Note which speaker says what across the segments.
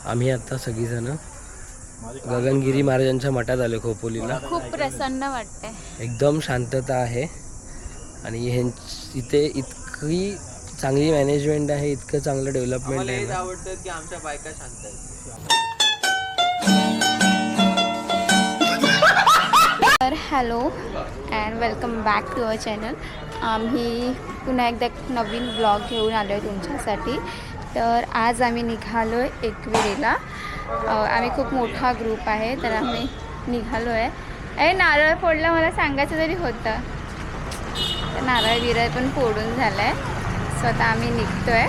Speaker 1: आम्ही आता सगळीजण गगनगिरी महाराजांच्या मठात आलो खोपोलीला.
Speaker 2: खूप प्रसन्न वाटतंय.
Speaker 1: एकदम शांतता आहे आणि इथे इतकी चांगली मॅनेजमेंट आहे, इतकं चांगलं डेव्हलपमेंट आहे.
Speaker 3: आवडतं की आमच्या बायका शांत आहेत.
Speaker 2: तर hello and welcome back to our channel. आम्ही पुन्हा एकदा नवीन ब्लॉग घेऊन आलो आहे तुमच्यासाठी. तर आज आम्ही निघालो आहे एकविरेला. आम्ही खूप मोठा ग्रुप आहे, तर आम्ही निघालो आहे. नारळ फोडलं मला सांगायचं तरी होतं, तर नारळ विरळ पण फोडून झालं आहे. स्वतः आम्ही निघतो आहे,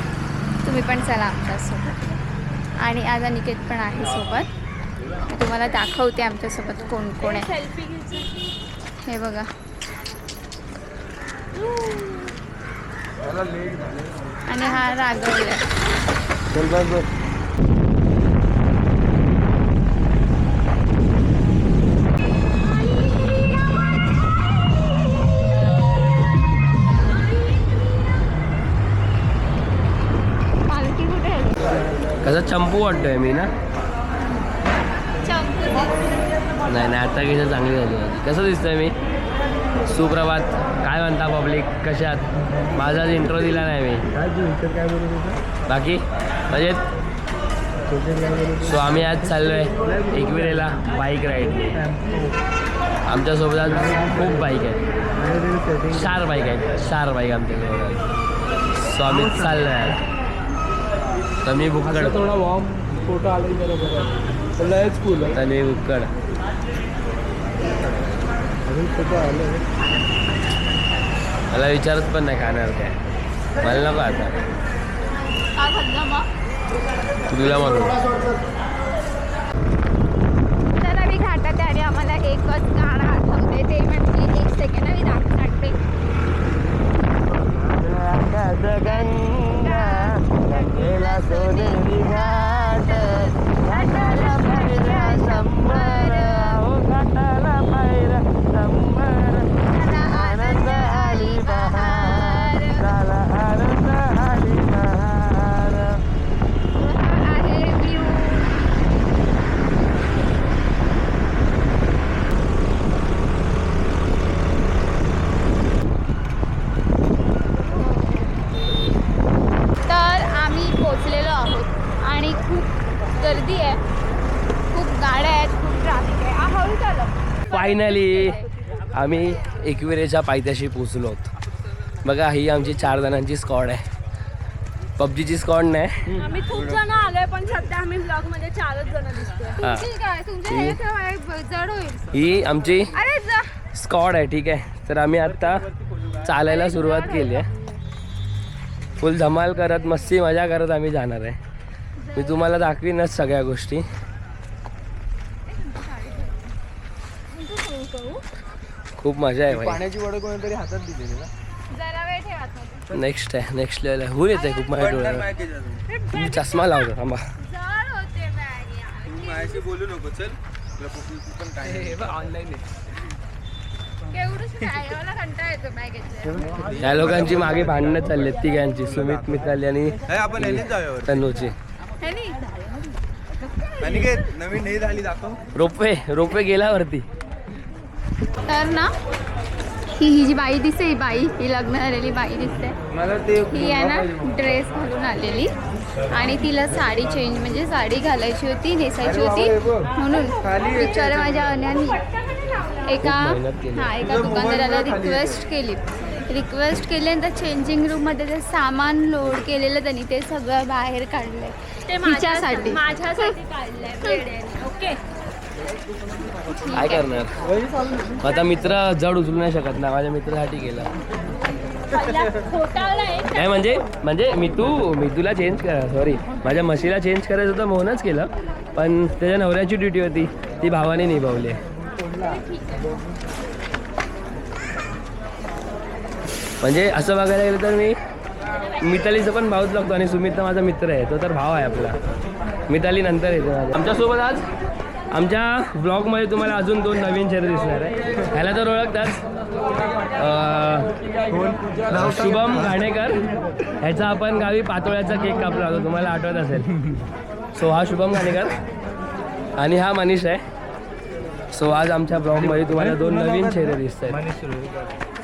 Speaker 2: तुम्ही पण चला आमच्यासोबत. आणि आज अनिकेत पण आहे सोबत. मी तुम्हाला दाखवते आमच्यासोबत कोण कोण आहे. हे बघा, आणि हा राघवला. पालखी कुठे आहे?
Speaker 1: कसं चंपू वाटतोय मी ना?
Speaker 2: चंपू
Speaker 1: नाही नाही, आता कसं चांगली झाली. कसं दिसतोय मी? सुप्रभात, काय म्हणता पब्लिक, कशात? माझा इंट्रो दिला नाही मी. बाकी म्हणजे सो आम्ही आज चाललो आहे एकविरेला बाईक राईड. आमच्यासोबत आज खूप बाईक आहेत, 4 बाईक आहेत, 4 बाईक आमच्यासोबत. सो आम्ही चाललो आहे. तर मी बुक्कड,
Speaker 3: थोडा वॉर्म फोटो आले लयच कूल आहे.
Speaker 1: तर मी बुक्कड.
Speaker 3: फोटो आले
Speaker 1: मला विचारत पण नाही खाणार काय, मला नको आता. तुला म्हणून
Speaker 2: तर आम्ही घाटात आहे आणि आम्हाला एकच गाणं आठवते, ते म्हणजे 1 सेकंड मी दाखवते. आनंद आली बहार आहे व्ह्यू. तर आम्ही पोचलेलो आहोत आणि खूप गर्दी आहे, खूप गाड्या आहेत, खूप ट्रॅफिक आहे. हळू चालव.
Speaker 1: फायनली आम्ही एकविरेच्या पायथ्याशी पोचलो आहोत. बघा, ही आमची 4 जणांची स्क्वॉड आहे. पबजीची स्क्वॉड नाही.
Speaker 4: आम्ही खूप जण आलोय, पण सध्या आम्ही ब्लॉग मध्ये 4च जण दिसतोय.
Speaker 1: हा.
Speaker 2: तुमचं हे जड होईल.
Speaker 1: ही आमची
Speaker 2: अरे जा.
Speaker 1: स्क्वॉड आहे, ठीक आहे. तर आम्ही आत्ता चालायला सुरुवात केली आहे. फुल धमाल करत, मस्ती मजा करत आम्ही जाणार आहे. मी तुम्हाला दाखवीनच सगळ्या गोष्टी. खूप मजा आहे भाई.
Speaker 3: पाण्याची वड कोणीतरी हातात दिलेली ना.
Speaker 2: जरा वेळ ठेवा तुम्ही.
Speaker 1: नेक्स्ट आहे, नेक्स्ट लेवल आहे. होऊन येत आहे खूप माझ्या डोळ्याला. मी चष्मा लावतो, थांबा.
Speaker 2: जड होते बॅग यार.
Speaker 3: माझ्याशी बोलू नको, चल. पण काय ऑनलाईन आहे.
Speaker 2: केवढंच काय, मला कंटाळा येतो बॅग घेतल्यावर.
Speaker 1: या लोकांची मागे भांडणं चालली आहेत तिघांची, सुमित, मिताली आणि
Speaker 3: आपण यानेच जाऊया.
Speaker 1: तनूची.
Speaker 2: है नी?
Speaker 3: अनिकेत, नवीन नाही झाली दाखव.
Speaker 1: रोपवे गेल्यावरती.
Speaker 2: तर ना ही जी बाई दिसते, ही बाई, ही लग्न झालेली बाई दिसते.
Speaker 3: मला ते
Speaker 2: ही आहे ना ड्रेस घालून आलेली आणि तिला साडी चेंज म्हणजे साडी घालायची होती, नेसायची होती, म्हणून बिचाऱ्या माझ्या अन्यानी एका दुकानदाराला रिक्वेस्ट केली आणि त्या चेंजिंग रूममध्ये ते सामान लोड केलेलं त्यांनी ते सगळं बाहेर काढलंय
Speaker 4: ते
Speaker 2: माझ्यासाठी
Speaker 4: काढलंय. ओके,
Speaker 1: काय करणार आता, मित्र जड उचलू नाही शकत ना. माझ्या मित्रासाठी गेला नाही, म्हणजे मितूला चेंज करा, सॉरी, माझ्या म्हशीला चेंज करायचं होतं, मोहनच केलं. पण त्याच्या नवऱ्याची ड्युटी होती, ती भावाने निभावली. म्हणजे असं बघायला गेलं तर मी मितालीचं पण भाऊच लागतो आणि सुमित तर माझा मित्र आहे, तो तर भाव आहे आपला. मिताली नंतर येते माझ्या. आमच्यासोबत आज आमच्या ब्लॉगमध्ये तुम्हाला अजून 2 नवीन चेहरे दिसणार आहे. ह्याला तर ओळखताच, शुभम घाणेकर. ह्याचा आपण गावी पातोळ्याचा केक कापला होता, तुम्हाला आठवत असेल. सो हा शुभम घाणेकर आणि हा मनीष आहे. सो आज आमच्या ब्लॉगमध्ये तुम्हाला 2 नवीन चेहरे दिसत आहेत.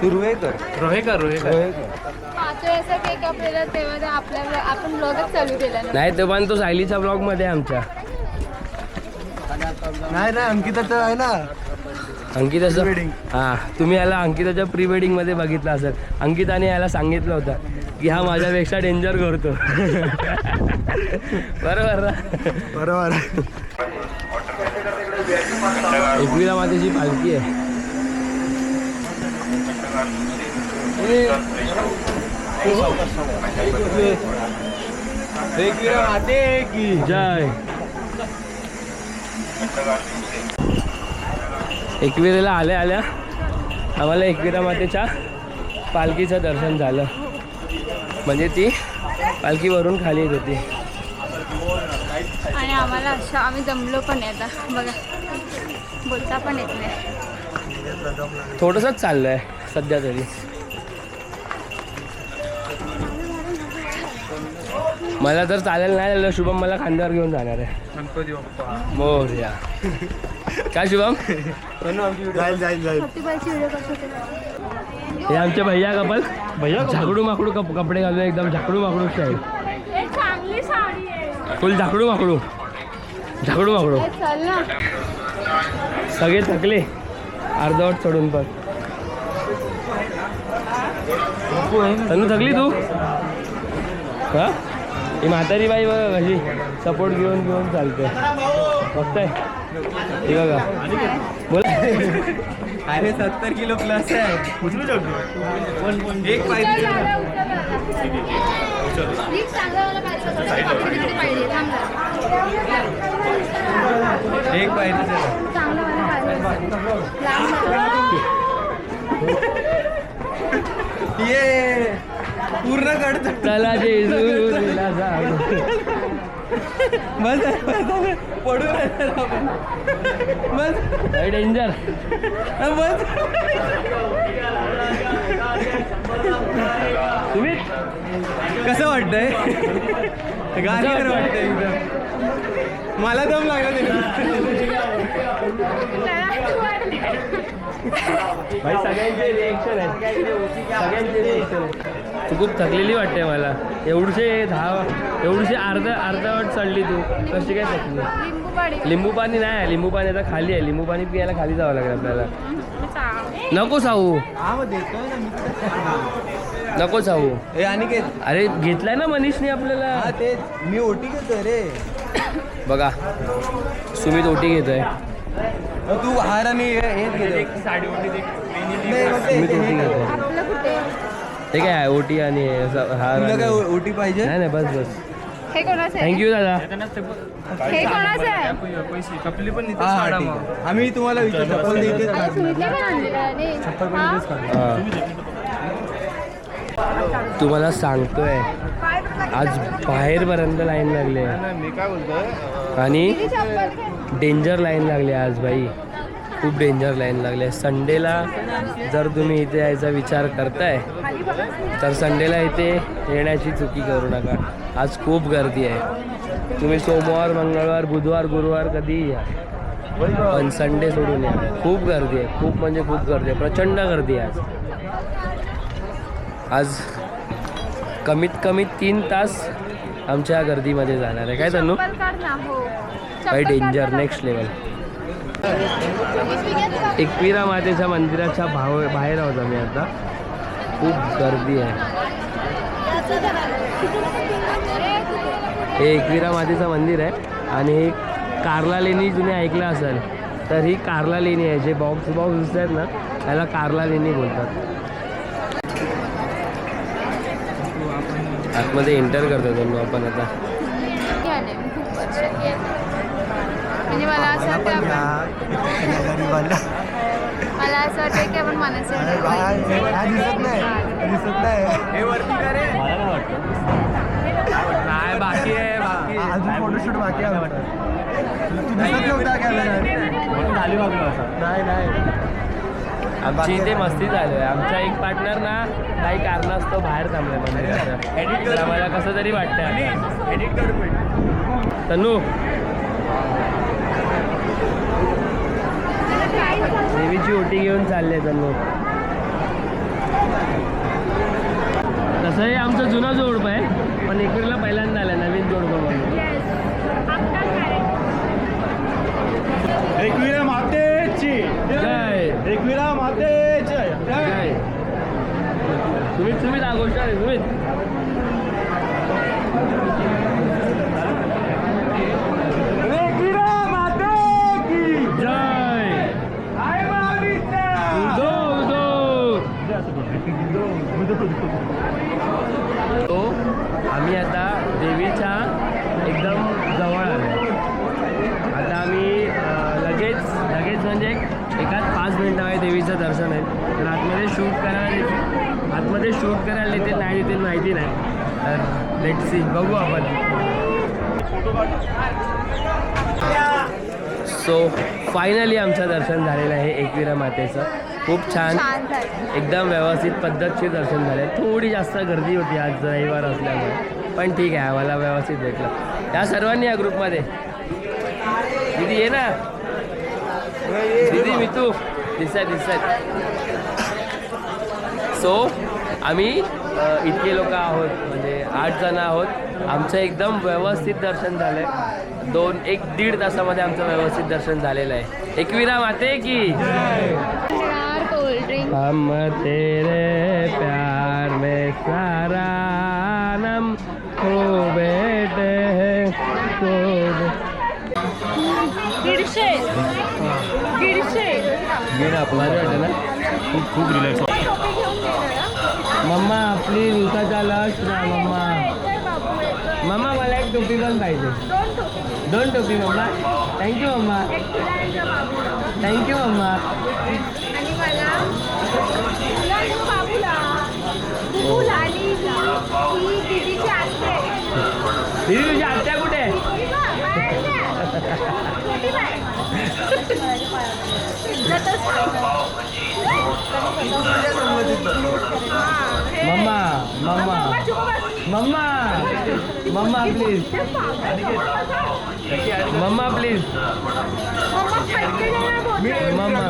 Speaker 1: रोहेकर
Speaker 2: तो ऐसा केक आपल्याला तेव्हा आपल्या आपण ब्लॉगच चालू केला ना.
Speaker 1: नाही, तो पण तो सायलीच्या ब्लॉगमध्ये आहे आमच्या.
Speaker 3: नाही अंकिताचं आहे ना
Speaker 1: अंकिताचं हां, तुम्ही याला अंकिताच्या प्री वेडिंगमध्ये बघितलं असेल. अंकिताने याला सांगितलं होतं की हा माझ्यापेक्षा डेंजर करतो. बरोबर ना?
Speaker 3: बरोबर.
Speaker 1: एकविरा मातेची पालखी आहे.
Speaker 3: एकविरा माते की
Speaker 1: जय. एकविरेला आल्या आल्या आम्हाला एकविरा मातेच्या पालखीचं दर्शन झालं. म्हणजे ती पालखीवरून खाली येत होती.
Speaker 2: आणि आम्हाला असं आम्ही जमलो पण आहे आता बघा, बोलता पण येत नाही.
Speaker 1: थोडंसंच चाललं आहे सध्या तरी. मला तर चालेल नाही झालं, शुभम मला खांद्यावर घेऊन जाणार आहे.
Speaker 3: गणपती बाप्पा
Speaker 1: मोरया. काय शुभम?
Speaker 3: जाईल
Speaker 1: हे आमचे भैया कपल झाकडू माकडू कपडे घालून एकदम झाकडू माकडू स्टाईल.
Speaker 4: एक चांगली साडी आहे.
Speaker 1: फुल झाकडू माकडू
Speaker 2: चल ना.
Speaker 1: सगळे थकले अर्धवट चढून पण. तनु थकली तू? हा, ही म्हातारी बाई बघा कशी सपोर्ट घेऊन चालते. बघताय हे बघा. बोला.
Speaker 3: अरे 70 किलो प्लस आहे. एक पाहिजे. एक पाहिजे. ये पूर्ण काढतो.
Speaker 1: चला जेजुरीला जाऊ.
Speaker 3: बस पडून राहिलो आपण. बस
Speaker 1: डेंजर.
Speaker 3: बस
Speaker 1: तुम्ही
Speaker 3: कसं वाटतंय? गाडीवर वाटतंय एकदम. मला दम लागला.
Speaker 1: भाई सगळ्यांचे रिएक्शन आहे. सगळ्यांचे रिएक्शन आहे. तू खूप थकलेली वाटते मला. एवढीशे अर्धवट चढली तू. कशी काय थकली? लिंबू पाणी नाही. लिंबू पाणी आता खाली आहे. लिंबू पाणी पियाला खाली जावं लागेल आपल्याला. नको सांगू. नको सांगू.
Speaker 3: हे आणि काय?
Speaker 1: अरे घेतलाय ना मनीषने आपल्याला.
Speaker 3: हा तेच मी ओटी घेतोय रे.
Speaker 1: बघा सुमित ओटी घेतोय.
Speaker 3: तू हार आणि हेच घेतोय.
Speaker 1: सुमित ओटी घेतोय.
Speaker 2: आपलं कुठे?
Speaker 1: ते काय आहे ओटी आणि हार.
Speaker 3: तुला काय ओटी पाहिजे?
Speaker 1: नाही बस.
Speaker 2: हे कोणाचं आहे?
Speaker 1: थँक्यू दादा.
Speaker 2: हे कोणाचं आहे?
Speaker 3: हा, ठीक आहे. आम्ही तुम्हाला विचारतो.
Speaker 2: अरे सुमितला पण आणलेलं आहे रे. हा?
Speaker 1: तुम्हाला सांगतोय आज बाहेरपर्यंत लाईन लागली आहे.
Speaker 3: मी काय बोलतोय
Speaker 1: आणि
Speaker 2: किती चप्पल घे.
Speaker 1: डेंजर लाईन लागली आहे आज बाई. खूप डेंजर लाईन लागली आहे. संडेला जर तुम्ही इथे यायचा विचार करताय तर संडेला इथे येण्याची चुकी करू नका. आज खूप गर्दी आहे. तुम्ही सोमवार मंगळवार बुधवार गुरुवार कधीही या, पण संडे सोडून या. खूप गर्दी आहे. खूप म्हणजे खूप गर्दी आहे. प्रचंड गर्दी आहे आज. कमीत कमी 3 तास आमच्या गर्दीमध्ये जाणार आहे. काय तनु?
Speaker 2: चप्पल काढ ना. हो
Speaker 1: बाई डेंजर नेक्स्ट लेवल. एकविरा मातेच्या मंदिराच्या बाहेर आहोत आम्ही आता. खूप गर्दी आहे. हे एकविरा मातेचं मंदिर आहे आणि हे कार्ला लेणी तुम्ही ऐकलं असाल तर ही कार्ला लेणी आहे. जे बॉक्स दिसत आहेत ना त्याला कार्ला लेणी बोलतात. आतमध्ये एंटर करतो तुम्ही आपण आता.
Speaker 2: आले मी खूप वर्षांनी. म्हणजे मला असं वाटतं मला असं वाटतं की आपण मनाचं
Speaker 3: दिसत नाही. हे वरती का रे?
Speaker 1: नाही बाकी आहे.
Speaker 3: अजून फोटोशूट बाकी आहे. तू दिसत नव्हता कॅमेरा. नाही
Speaker 1: आमची इथे मस्ती चालू आहे. आमचा एक पार्टनर ना काही कारणास्तव बाहेर थांबलाय मंदिराचं. तर आम्हाला कसं तरी वाटतं.
Speaker 3: एडिट कर
Speaker 1: तनू देवीची ओटी घेऊन चालले तनू. तसंही आमचं जुना जोडपं आहे पण एकवीरला पहिल्यांदा आलं नवीन जोडपं म्हणून.
Speaker 3: एकविरा मातेची
Speaker 1: जय.
Speaker 3: एकविरा मातेची
Speaker 1: जय. सुमित हा गोष्ट आहे सुमित.
Speaker 3: एकविरा माते की
Speaker 1: जय.
Speaker 3: जय महाविद्या.
Speaker 1: तो आम्ही आता देवीच्या एकदम जवळ आलो. आता आम्ही लगेच म्हणजे एकाच 5 मिनिटामध्ये देवीचं दर्शन आहे. तर आतमध्ये शूट करायला देतील नाही देतील माहिती नाही. तर लेट सी बघू आपण. सो फायनली आमचं दर्शन झालेलं आहे एकविरा मातेचं. खूप छान
Speaker 2: छान झालं.
Speaker 1: एकदम व्यवस्थित पद्धतशीर दर्शन झाले. थोडी जास्त गर्दी होती आज रविवार असल्यामुळे पण ठीक आहे आम्हाला व्यवस्थित भेटलं. या सर्वांनी या ग्रुपमध्ये दीदी ये ना दीदी मितू दिसत. सो आम्ही इतके लोक आहोत म्हणजे 8 जण आहोत. आमचं एकदम व्यवस्थित दर्शन झालं आहे. 1-1.5 तासामध्ये आमचं व्यवस्थित दर्शन झालेलं आहे. एकविरा माते की
Speaker 2: कोल्ड ड्रिंक.
Speaker 1: हम तेरे प्यार में सारा नम खो बैठे हैं
Speaker 4: दीडशे
Speaker 1: वाटतं ना. खूप रिलॅक्स. मम्मा प्लीज उसाचा लस ना मम्मा मला एक टोपी पण पाहिजे. 2 टोपी मम्मा. थँक्यू मम्मा. थँक्यू मम्मा.
Speaker 4: आणि मला बाबूला आणि ही दीदीची आत्या आहे.
Speaker 1: दीदी तुझी आत्या कुठे आहे? मम्मा मम्मा मम्मा मम्मा प्लीज मम्मा प्लीज मम्मा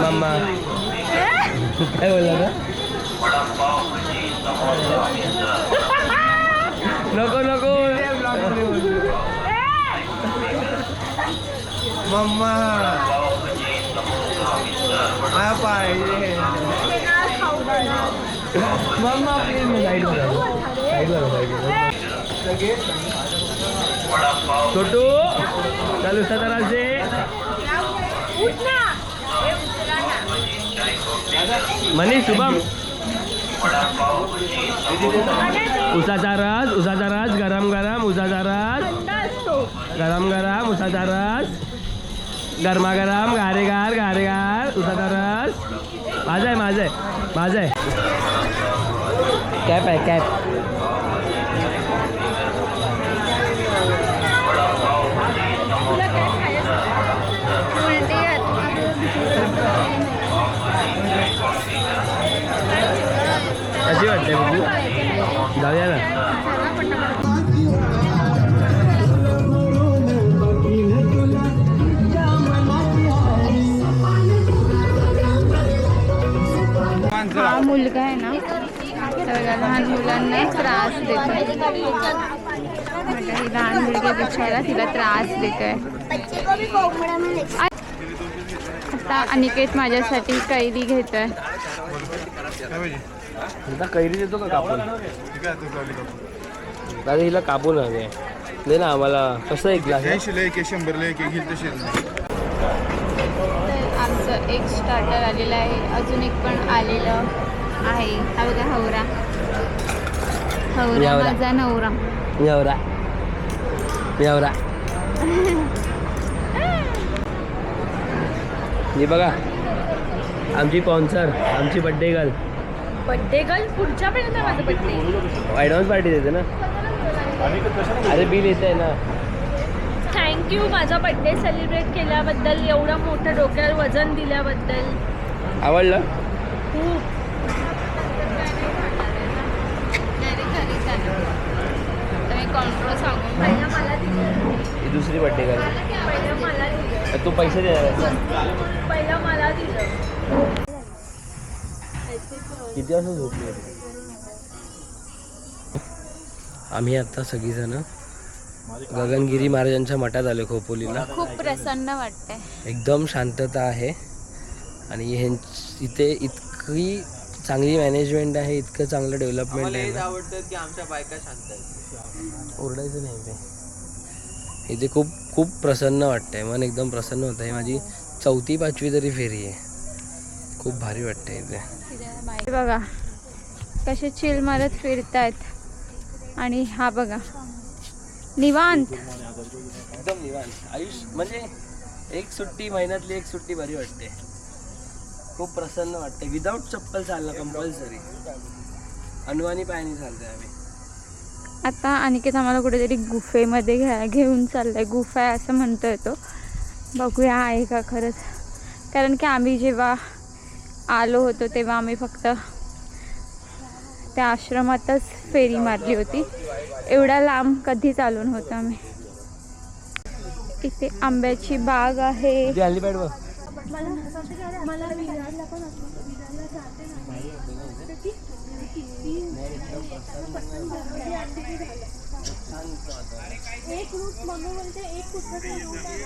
Speaker 1: मम्मा काय बोलला का? नको
Speaker 3: मम्मा माया पाहिजे.
Speaker 1: मम्मा प्लीज छोटू चालू सतराशे. मनीष शुभम उसाचा रस गरम उसाचा रस गरम उसाचा रस गरमागरम गारेगार उसाचा रस. माझा आहे कॅप आहे कॅप. कशी वाटते बघू जाऊया ना.
Speaker 2: हा मुलगा आहे ना तर लहान मुलांना त्रास देतोय. म्हणजे ही लहान मुलगी बिचारा तिला त्रास देतोय. आता अनिकेत माझ्यासाठी कैरी घेतोय.
Speaker 1: आता कैरी देतो का कापून? दादा हिला कापून हवे दे ना आम्हाला. कसं एक ग्लास?
Speaker 3: 100 एक घेईल तशी.
Speaker 2: आमचं एक स्टार्टर आलेलं आहे. अजून एक पण आलेलं आहे. हा बघा हवरा माझा नवरा.
Speaker 1: यावरा ही बघा आमची स्पॉन्सर आमची बड्डे गर्ल.
Speaker 4: पुढच्या पर्यंत माझं बड्डे.
Speaker 1: ॲडव्हान्स पार्टी देते ना. अरे बिल येत आहे ना.
Speaker 4: थँक्यू माझा बड्डे सेलिब्रेट केल्याबद्दल, एवढं मोठं डोक्यावर वजन दिल्याबद्दल.
Speaker 1: आवडलं?
Speaker 2: कॉन्ट्रो सांगून
Speaker 4: पहिला मला दिलं.
Speaker 1: ही दुसरी बड्डे करा.
Speaker 4: पहिला मला दिलं.
Speaker 1: तू पैसे देणार आहेस ना?
Speaker 4: पहिला मला दिलं.
Speaker 1: किती वाजता झोपली होती? आम्ही आता सगळीजण गगनगिरी महाराजांच्या मठात आलो खोपोलीला.
Speaker 2: खूप प्रसन्न वाटतंय.
Speaker 1: एकदम शांतता आहे आणि इथे इतकी चांगली मॅनेजमेंट आहे, इतकं चांगलं डेव्हलपमेंट आहे ना.
Speaker 3: आवडतं की आमच्या बायका शांत आहेत.
Speaker 1: ओरडायचं नाही ते. इथे खूप खूप प्रसन्न वाटतंय, मन एकदम प्रसन्न होतं आहे. माझी 4वी-5वी तरी फेरी आहे. खूप भारी वाटतंय इथे.
Speaker 2: बघा कसे चिल मारत फिरतायत आणि हा बघा निवांत.
Speaker 1: एकदम निवांत आयुष. म्हणजे एक सुट्टी, महिन्यातली एक सुट्टी बरी वाटते. खूप प्रसन्न वाटते. विदाऊट चप्पल चालणं कंपल्सरी. अनवाणी पायाने चालतंय आम्ही.
Speaker 2: आता अनिकेत आम्हाला कुठेतरी गुफेमध्ये घेऊन चाललाय. गुफा आहे असं म्हणतो येतो. बघूया आहे का खरंच. कारण की आम्ही जेव्हा आलो होतो तेव्हा आम्ही फक्त त्या आश्रमातच फेरी मारली होती. एवढा लांब कधीच आलो नव्हतो आम्ही. इथे आंब्याची बाग आहे.
Speaker 1: किती हल्ली पॅड बघ.
Speaker 4: मला विरारला पण असं विरारला जाते ना. एक रूट मम्मी बोलते एक कुठलं रूट आहे.